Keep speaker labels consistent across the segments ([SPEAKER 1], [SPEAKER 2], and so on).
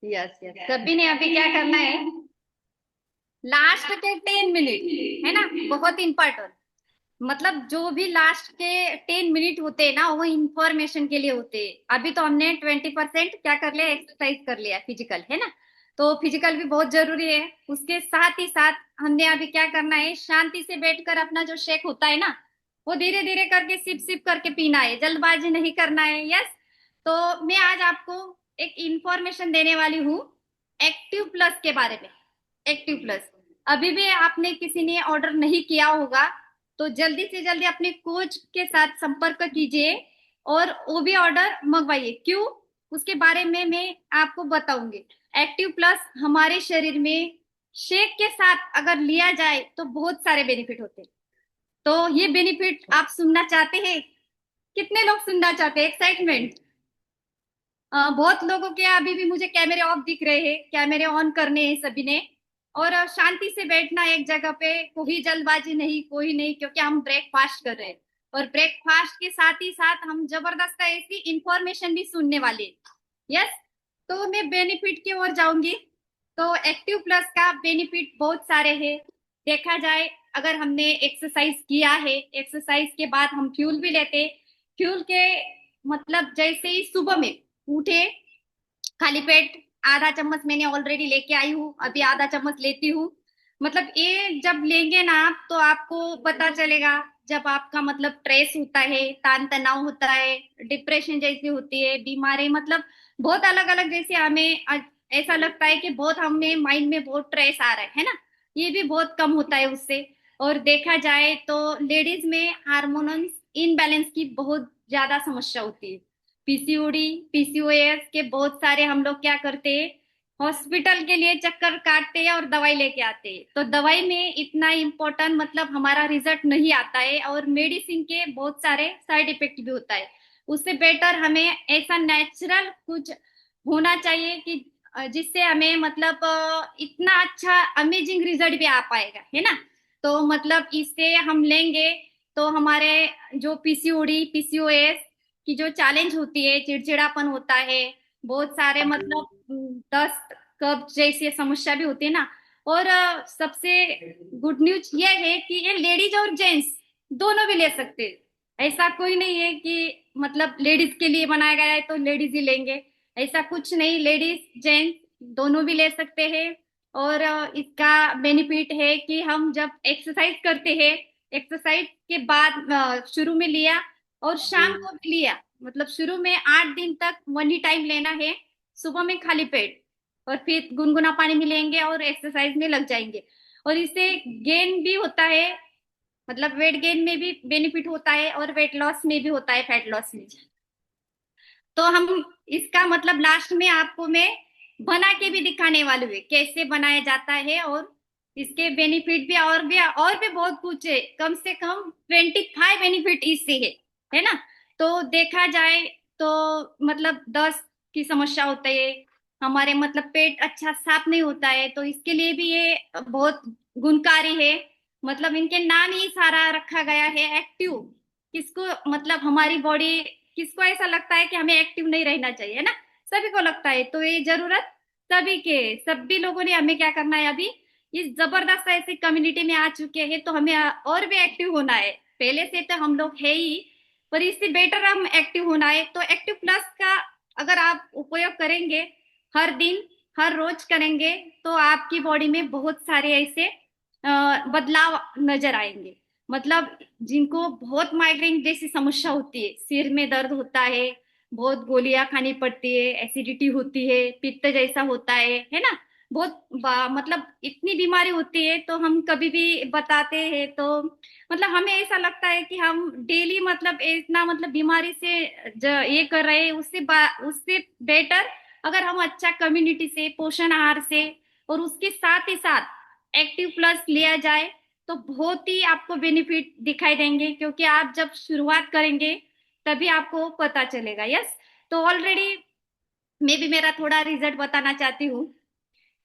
[SPEAKER 1] Yes yes, सभी ने अभी क्या करना है, लास्ट के 10 मिनट, है ना, बहुत इंपॉर्टेंट। मतलब जो भी लास्ट के 10 मिनट होते हैं ना, वो इंफॉर्मेशन के लिए होते हैं। अभी तो हमने 20% क्या कर लिया, एक्सरसाइज कर लिया, फिजिकल, है ना। तो फिजिकल भी बहुत जरूरी है। उसके साथ ही साथ हमने अभी क्या करना है, शांति से बैठकर अपना जो शेक होता है ना, वो धीरे धीरे करके सिप सिप करके पीना है, जल्दबाजी नहीं करना है। यस। तो मैं आज आपको एक इंफॉर्मेशन देने वाली हूँ एक्टिव प्लस के बारे में। एक्टिव प्लस, अभी भी आपने किसी ने ऑर्डर नहीं किया होगा, तो जल्दी से जल्दी अपने कोच के साथ संपर्क कीजिए और वो भी ऑर्डर मंगवाइए। क्यों, उसके बारे में मैं आपको बताऊंगी। एक्टिव प्लस हमारे शरीर में शेक के साथ अगर लिया जाए तो बहुत सारे बेनिफिट होते हैं। तो ये बेनिफिट आप सुनना चाहते हैं? कितने लोग सुनना चाहते हैं? एक्साइटमेंट। बहुत लोगों के अभी भी मुझे कैमरे ऑफ दिख रहे हैं, कैमरे ऑन करने हैं सभी ने। और शांति से बैठना एक जगह पे, कोई जल्दबाजी नहीं, कोई नहीं, क्योंकि हम ब्रेकफास्ट कर रहे हैं। और ब्रेकफास्ट के साथ ही साथ हम जबरदस्त ऐसी इंफॉर्मेशन भी सुनने वाले हैं। यस। तो मैं बेनिफिट की ओर जाऊंगी। तो एक्टिव प्लस का बेनिफिट बहुत सारे हैं। देखा जाए, अगर हमने एक्सरसाइज किया है, एक्सरसाइज के बाद हम फ्यूल भी लेते, फ्यूल के मतलब जैसे ही सुबह में उठे, खाली पेट आधा चम्मच मैंने ऑलरेडी लेके आई हूँ, अभी आधा चम्मच लेती हूँ। मतलब ये जब लेंगे ना आप, तो आपको पता चलेगा, जब आपका मतलब स्ट्रेस होता है, तान तनाव होता है, डिप्रेशन जैसी होती है बीमारी, मतलब बहुत अलग अलग, जैसे हमें ऐसा लगता है कि बहुत हमें माइंड में बहुत स्ट्रेस आ रहा है ना, ये भी बहुत कम होता है उससे। और देखा जाए तो लेडीज में हार्मोन्स इनबैलेंस की बहुत ज्यादा समस्या होती है। पीसीओडी, पीसीओएस के बहुत सारे हम लोग क्या करते हैं, हॉस्पिटल के लिए चक्कर काटते हैं और दवाई लेके आते हैं। तो दवाई में इतना इम्पोर्टेंट मतलब हमारा रिजल्ट नहीं आता है, और मेडिसिन के बहुत सारे साइड इफेक्ट भी होता है। उससे बेटर हमें ऐसा नेचुरल कुछ होना चाहिए कि जिससे हमें मतलब इतना अच्छा अमेजिंग रिजल्ट भी आ पाएगा, है ना। तो मतलब इससे हम लेंगे तो हमारे जो पीसीओडी, पीसीओएस की जो चैलेंज होती है, चिड़चिड़ापन होता है, बहुत सारे मतलब दस्त, कब्ज जैसी समस्या भी होती है ना। और सबसे गुड न्यूज ये है कि ये लेडीज और जेंट्स दोनों भी ले सकते हैं। ऐसा कोई नहीं है कि मतलब लेडीज के लिए बनाया गया है तो लेडीज ही लेंगे, ऐसा कुछ नहीं, लेडीज जेंट्स दोनों भी ले सकते हैं। और इसका बेनिफिट है कि हम जब एक्सरसाइज करते हैं, एक्सरसाइज के बाद शुरू में लिया और शाम को भी लिया, मतलब शुरू में 8 दिन तक वन ही टाइम लेना है, सुबह में खाली पेट, और फिर गुनगुना पानी में लेंगे और एक्सरसाइज में लग जाएंगे। और इससे गेन भी होता है, मतलब वेट गेन में भी बेनिफिट होता है और वेट लॉस में भी होता है, फैट लॉस में। तो हम इसका मतलब लास्ट में आपको मैं बना के भी दिखाने वाली हूँ कैसे बनाया जाता है, और इसके बेनिफिट भी, और भी बहुत कुछ है, कम से कम 25 बेनिफिट इससे है ना। तो देखा जाए तो मतलब दस्त की समस्या होता है, हमारे मतलब पेट अच्छा साफ नहीं होता है, तो इसके लिए भी ये बहुत गुणकारी है। मतलब इनके नाम ही सारा रखा गया है एक्टिव। किसको मतलब हमारी बॉडी, किसको ऐसा लगता है कि हमें एक्टिव नहीं रहना चाहिए, है ना। सभी को लगता है, तो ये जरूरत सभी के, सभी लोगों ने हमें क्या करना है, अभी इस जबरदस्त ऐसी कम्युनिटी में आ चुके हैं तो हमें और भी एक्टिव होना है। पहले से तो हम लोग है ही, पर इससे बेटर हम एक्टिव होना है। तो एक्टिव प्लस का अगर आप उपयोग करेंगे, हर दिन, हर रोज करेंगे, तो आपकी बॉडी में बहुत सारे ऐसे बदलाव नजर आएंगे। मतलब जिनको बहुत माइग्रेन जैसी समस्या होती है, सिर में दर्द होता है, बहुत गोलियां खानी पड़ती है, एसिडिटी होती है, पित्त जैसा होता है ना, बहुत मतलब इतनी बीमारी होती है, तो हम कभी भी बताते हैं तो मतलब हमें ऐसा लगता है कि हम डेली मतलब इतना मतलब बीमारी से ये कर रहे हैं, उससे बेटर अगर हम अच्छा कम्युनिटी से, पोषण आहार से, और उसके साथ ही साथ एक्टिव प्लस लिया जाए, तो बहुत ही आपको बेनिफिट दिखाई देंगे, क्योंकि आप जब शुरुआत करेंगे तभी आपको पता चलेगा। यस। तो ऑलरेडी मैं भी मेरा थोड़ा रिजल्ट बताना चाहती हूँ।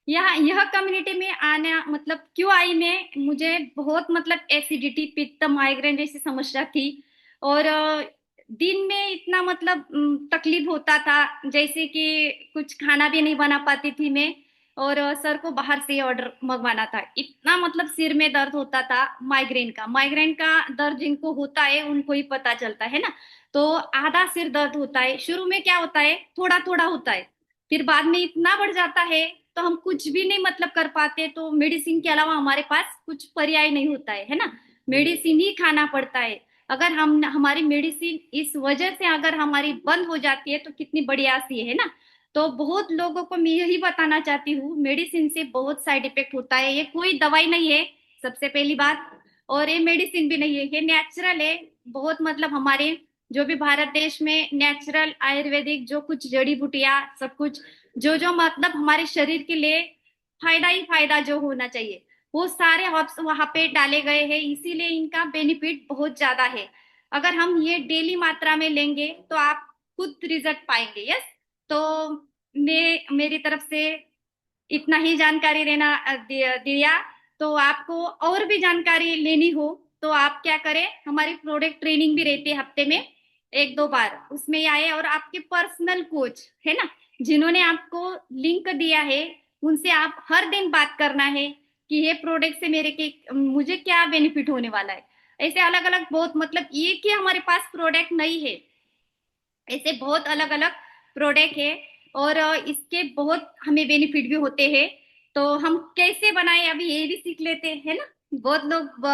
[SPEAKER 1] यह कम्युनिटी में आना मतलब क्यों आई मैं, मुझे बहुत मतलब एसिडिटी, पित्त, माइग्रेन जैसी समस्या थी। और दिन में इतना मतलब तकलीफ होता था, जैसे कि कुछ खाना भी नहीं बना पाती थी मैं। और सर को बाहर से ऑर्डर मंगवाना था, इतना मतलब सिर में दर्द होता था। माइग्रेन का दर्द जिनको होता है उनको ही पता चलता है ना। तो आधा सिर दर्द होता है, शुरू में क्या होता है, थोड़ा थोड़ा होता है, फिर बाद में इतना बढ़ जाता है, तो हम कुछ भी नहीं मतलब कर पाते। तो मेडिसिन के अलावा हमारे पास कुछ पर्याय नहीं होता है ना, मेडिसिन ही खाना पड़ता है। अगर हम हमारी मेडिसिन इस वजह से अगर हमारी बंद हो जाती है तो कितनी बड़ी आसी है ना। तो बहुत लोगों को मैं यही बताना चाहती हूँ, मेडिसिन से बहुत साइड इफेक्ट होता है, ये कोई दवाई नहीं है, सबसे पहली बात। और ये मेडिसिन भी नहीं है, ये नेचुरल है। बहुत मतलब हमारे जो भी भारत देश में नेचुरल आयुर्वेदिक जो कुछ जड़ी बूटियां सब कुछ, जो जो मतलब हमारे शरीर के लिए फायदा ही फायदा जो होना चाहिए, वो सारे हर्ब्स वहां पे डाले गए हैं, इसीलिए इनका बेनिफिट बहुत ज्यादा है। अगर हम ये डेली मात्रा में लेंगे तो आप खुद रिजल्ट पाएंगे। यस। तो मैं मेरी तरफ से इतना ही जानकारी दिया। तो आपको और भी जानकारी लेनी हो तो आप क्या करें, हमारी प्रोडक्ट ट्रेनिंग भी रहती है हफ्ते में 1-2 बार, उसमें आए और आपके पर्सनल कोच है ना, जिन्होंने आपको लिंक दिया है, उनसे आप हर दिन बात करना है कि ये प्रोडक्ट से मेरे के मुझे क्या बेनिफिट होने वाला है। ऐसे अलग अलग बहुत मतलब ये कि हमारे पास प्रोडक्ट नहीं है, ऐसे बहुत अलग अलग प्रोडक्ट है। और इसके बहुत हमें बेनिफिट भी होते हैं। तो हम कैसे बनाए अभी ये भी सीख लेते हैं ना। बहुत लोग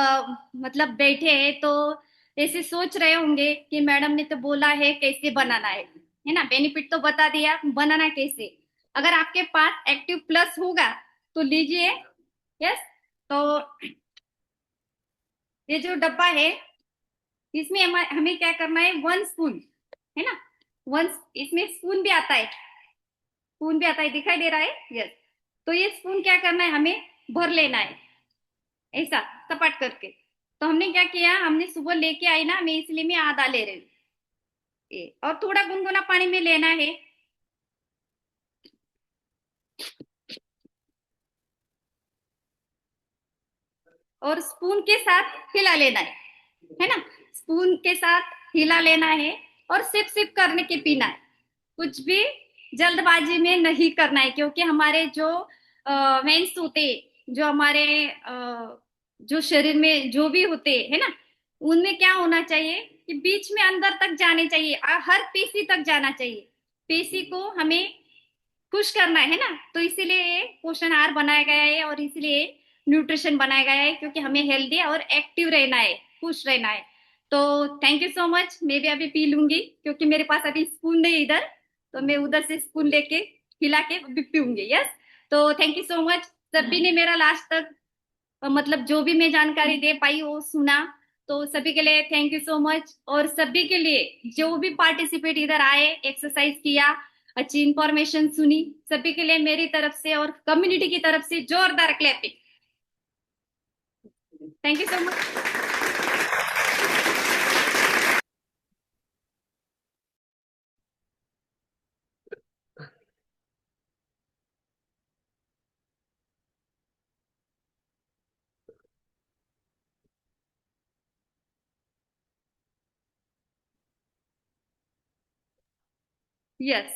[SPEAKER 1] मतलब बैठे हैं तो ऐसे सोच रहे होंगे कि मैडम ने तो बोला है कैसे बनाना है ना, बेनिफिट तो बता दिया, बनाना कैसे। अगर आपके पास एक्टिव प्लस होगा तो लीजिए। यस। तो ये जो डब्बा है, इसमें हमें क्या करना है, 1 स्पून है ना, वन, इसमें स्पून भी आता है, दिखाई दे रहा है। यस। तो ये स्पून क्या करना है, हमें भर लेना है ऐसा सपाट करके। तो हमने क्या किया, हमने सुबह लेके आई ना, मैं इसलिए मैं आधा ले रही हूँ ये, और थोड़ा गुनगुना पानी में लेना है। और स्पून के साथ हिला लेना है ना, स्पून के साथ हिला लेना है। और सिप सिप करने के पीना है, कुछ भी जल्दबाजी में नहीं करना है, क्योंकि हमारे जो वेन्स होते, जो हमारे जो शरीर में जो भी होते है ना, उनमें क्या होना चाहिए कि बीच में अंदर तक जाने चाहिए, हर पेशी तक जाना चाहिए। पेशी को हमें खुश करना है ना। तो इसीलिए ये पोषण आहार बनाया गया है, और इसलिए न्यूट्रिशन बनाया गया है, क्योंकि हमें हेल्दी और एक्टिव रहना है, खुश रहना है। तो थैंक यू सो मच, मैं भी अभी पी लूंगी, क्योंकि मेरे पास अभी स्पून नहीं इधर, तो मैं उधर से स्पून लेके हिला के अभी पीऊंगी। यस। तो थैंक यू सो मच, सभी ने मेरा लास्ट तक मतलब जो भी मैं जानकारी दे पाई वो सुना। तो सभी के लिए थैंक यू सो मच, और सभी के लिए जो भी पार्टिसिपेट इधर आए, एक्सरसाइज किया, अच्छी इंफॉर्मेशन सुनी, सभी के लिए मेरी तरफ से और कम्युनिटी की तरफ से जोरदार clapping. Thank you so much. Yes.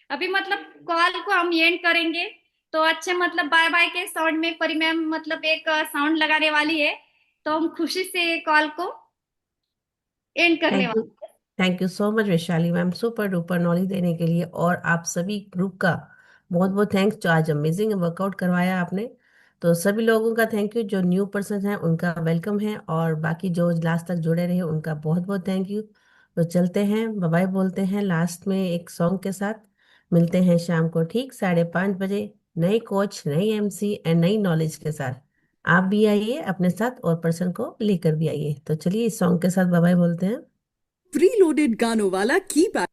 [SPEAKER 1] अभी मतलब कॉल को हम एंड करेंगे, तो अच्छे मतलब बाय बाय के साउंड में परी मैम मतलब एक साउंड लगाने वाली है, तो हम खुशी से कॉल को एंड करने
[SPEAKER 2] थैंक यू।
[SPEAKER 1] वाले
[SPEAKER 2] thank you so much Vaishali ma'am, super duper knowledge देने के लिए। और आप सभी ग्रुप का बहुत बहुत थैंक्स, जो आज अमेजिंग वर्कआउट करवाया आपने। तो सभी लोगों का थैंक यू, जो न्यू पर्सन हैं उनका वेलकम है, और बाकी जो लास्ट तक जुड़े रहे उनका बहुत बहुत थैंक यू। तो चलते हैं, बाय बाय बोलते हैं लास्ट में एक सॉन्ग के साथ। मिलते हैं शाम को ठीक 5:30 बजे, नई कोच, नई एमसी एंड नई नॉलेज के साथ। आप भी आइए अपने साथ, और पर्सन को लेकर भी आइए। तो चलिए इस सॉन्ग के साथ बाय बाय बोलते हैं।
[SPEAKER 3] प्रीलोडेड गानों वाला कीपैड